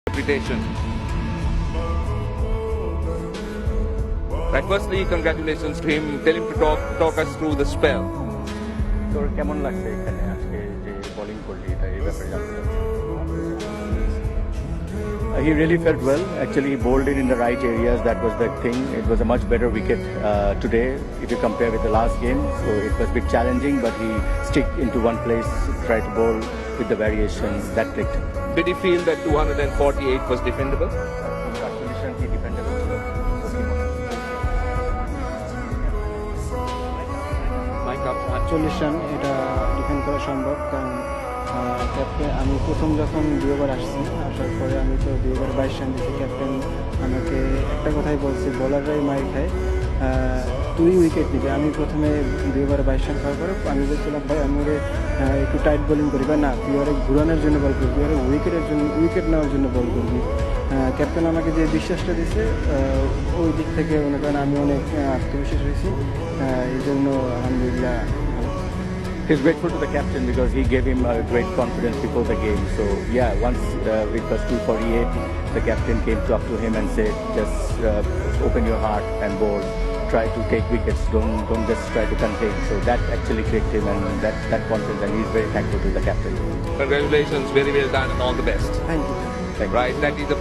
reputation. Right, firstly, congratulations to him. Tell him to talk us through the spell. তোর কেমন লাগছে এখানে আজকে যে বোলিং করলি এটা এই ব্যাপারে জানতে চাচ্ছি। He really felt well. Actually, he bowled it in the right areas. That was the thing. It was a much better wicket today if you compare with the last game. So it was a bit challenging, but he stick into one place, tried to bowl with the variation. That clicked. Did he feel that 248 was defendable? Congratulations, he defended also. Mike up. 48 run এটা defend করা সম্ভব, কারণ captain আমি প্রথম যখন 2 over আসছি, আসার পরে আমি তো 2022 রান দিয়েছি। ক্যাপ্টেন আমাকে একটা কথাই বলছি, বোলাররাই মার খায়, তুই উইকেট নিবি। আমি প্রথমে 2022 রান খাওয়ার পরে আমি বলছিলাম, ভাই আমি ওরে একটু টাইট বোলিং করি, বা না তুই ওরে ঘুরানোর জন্য বল করবি, ওরে উইকেট নেওয়ার জন্য বল করবি। ক্যাপ্টেন আমাকে যে বিশ্বাসটা দিয়েছে, ওই দিক থেকে মনে করেন আমি অনেক আত্মবিশ্বাস হয়েছি। এই জন্য আলহামদুলিল্লাহ। He's grateful to the captain because he gave him great confidence before the game. So yeah, once it was 248, the captain came up to him and said, just open your heart and bowl. Try to take wickets. Don't just try to contain. So that actually clicked him, and that confidence, and he's very thankful to the captain. Congratulations, very well done, and all the best. Thank you. Right, that is the